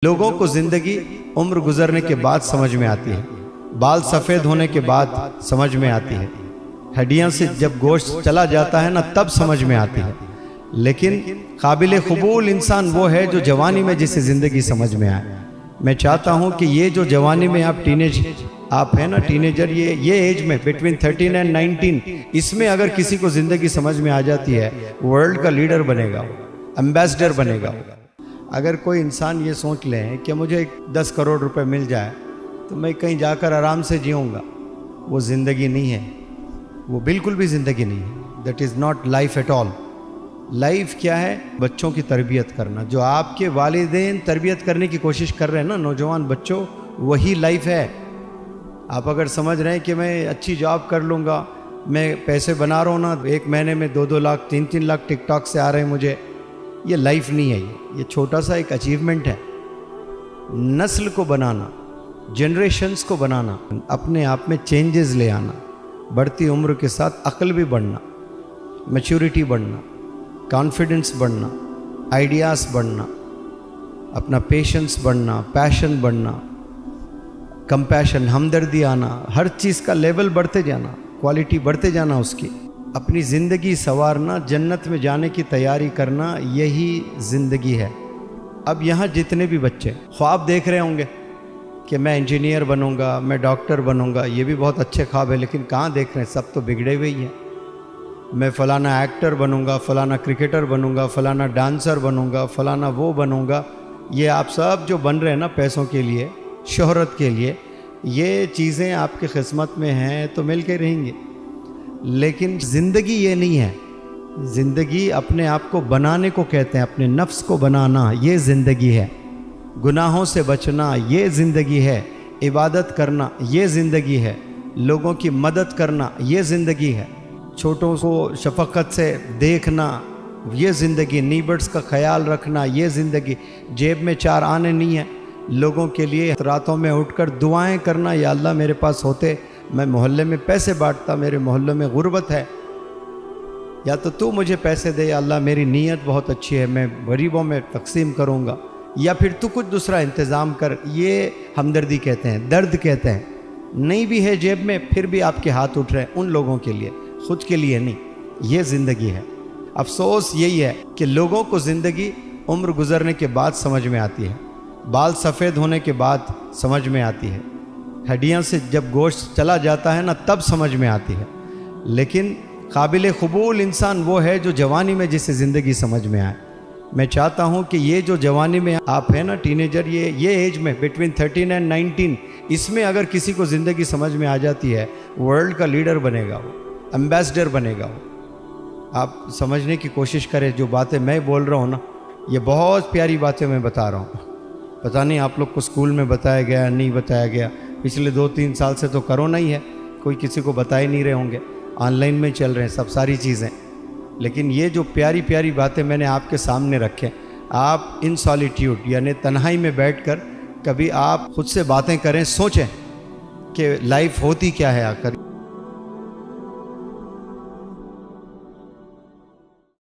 लोगों को जिंदगी उम्र गुजरने के बाद समझ में आती है, बाल सफ़ेद होने के बाद समझ में आती है, हड्डियां से जब गोश्त चला जाता है ना तब समझ में आती है। लेकिन काबिल कबूल इंसान वो है जो जवानी में जिसे ज़िंदगी समझ में आए। मैं चाहता हूँ कि ये जो जवानी में आप है ना टीनेजर, ये एज में बिटवीन 13 एंड 19, इसमें अगर किसी को ज़िंदगी समझ में आ जाती है, वर्ल्ड का लीडर बनेगा, एम्बेसडर बनेगा। अगर कोई इंसान ये सोच ले कि मुझे 10 करोड़ रुपए मिल जाए तो मैं कहीं जाकर आराम से जीऊँगा, वो ज़िंदगी नहीं है, वो बिल्कुल भी ज़िंदगी नहीं है। That is not life at all. Life क्या है? बच्चों की तरबियत करना, जो आपके वालिदैन तरबियत करने की कोशिश कर रहे हैं ना नौजवान बच्चों, वही लाइफ है। आप अगर समझ रहे हैं कि मैं अच्छी जॉब कर लूँगा, मैं पैसे बना रहा हूँ ना, 1 महीने में 2-2 लाख 3-3 लाख टिकटॉक से आ रहे हैं मुझे, ये लाइफ नहीं है। ये छोटा सा एक अचीवमेंट है। नस्ल को बनाना, जनरेशन्स को बनाना, अपने आप में चेंजेस ले आना, बढ़ती उम्र के साथ अक्ल भी बढ़ना, मैच्योरिटी बढ़ना, कॉन्फिडेंस बढ़ना, आइडियाज़ बढ़ना, अपना पेशेंस बढ़ना, पैशन बढ़ना, कंपैशन, हमदर्दी आना, हर चीज़ का लेवल बढ़ते जाना, क्वालिटी बढ़ते जाना उसकी, अपनी ज़िंदगी संवारना, जन्नत में जाने की तैयारी करना, यही ज़िंदगी है। अब यहाँ जितने भी बच्चे ख्वाब देख रहे होंगे कि मैं इंजीनियर बनूंगा, मैं डॉक्टर बनूंगा, ये भी बहुत अच्छे ख्वाब है, लेकिन कहाँ देख रहे हैं? सब तो बिगड़े हुए ही हैं। मैं फ़लाना एक्टर बनूंगा, फ़लाना क्रिकेटर बनूंगा, फ़लाना डांसर बनूंगा, फ़लाना वो बनूंगा, ये आप सब जो बन रहे हैं ना पैसों के लिए, शोहरत के लिए, ये चीज़ें आपकी किस्मत में हैं तो मिल के रहेंगी। लेकिन ज़िंदगी ये नहीं है। ज़िंदगी अपने आप को बनाने को कहते हैं, अपने नफ्स को बनाना, ये ज़िंदगी है। गुनाहों से बचना, ये ज़िंदगी है। इबादत करना, ये ज़िंदगी है। लोगों की मदद करना, ये ज़िंदगी है। छोटों को शफकत से देखना, ये ज़िंदगी। नीबर्ड्स का ख्याल रखना, ये ज़िंदगी। जेब में 4 आने नहीं है, लोगों के लिए रातों में उठकर दुआएं करना, या अल्लाह मेरे पास होते मैं मोहल्ले में पैसे बांटता, मेरे मोहल्ले में गुर्बत है, या तो तू मुझे पैसे दे, या अल्लाह मेरी नीयत बहुत अच्छी है, मैं गरीबों में तकसीम करूँगा, या फिर तू कुछ दूसरा इंतज़ाम कर। ये हमदर्दी कहते हैं, दर्द कहते हैं। नहीं भी है जेब में फिर भी आपके हाथ उठ रहे हैं उन लोगों के लिए, खुद के लिए नहीं। ये ज़िंदगी है। अफसोस यही है कि लोगों को ज़िंदगी उम्र गुजरने के बाद समझ में आती है, बाल सफ़ेद होने के बाद समझ में आती है, हड्डियां से जब गोश्त चला जाता है ना तब समझ में आती है। लेकिन काबिल कबूल इंसान वो है जो जवानी में जिसे ज़िंदगी समझ में आए। मैं चाहता हूँ कि ये जो जवानी में आप है ना टीनेजर, ये एज में बिटवीन 13 एंड 19, इसमें अगर किसी को ज़िंदगी समझ में आ जाती है, वर्ल्ड का लीडर बनेगा, वो एम्बेसडर बनेगा। वो आप समझने की कोशिश करें। जो बातें मैं बोल रहा हूँ ना, ये बहुत प्यारी बातें मैं बता रहा हूँ। पता नहीं आप लोग को स्कूल में बताया गया, नहीं बताया गया। पिछले 2-3 साल से तो कोरोना ही है, कोई किसी को बता ही नहीं रहे होंगे, ऑनलाइन में चल रहे हैं सब सारी चीज़ें। लेकिन ये जो प्यारी प्यारी बातें मैंने आपके सामने रखें, आप इन सॉलिट्यूड यानी तन्हाई में बैठकर कभी आप खुद से बातें करें, सोचें कि लाइफ होती क्या है आखिर।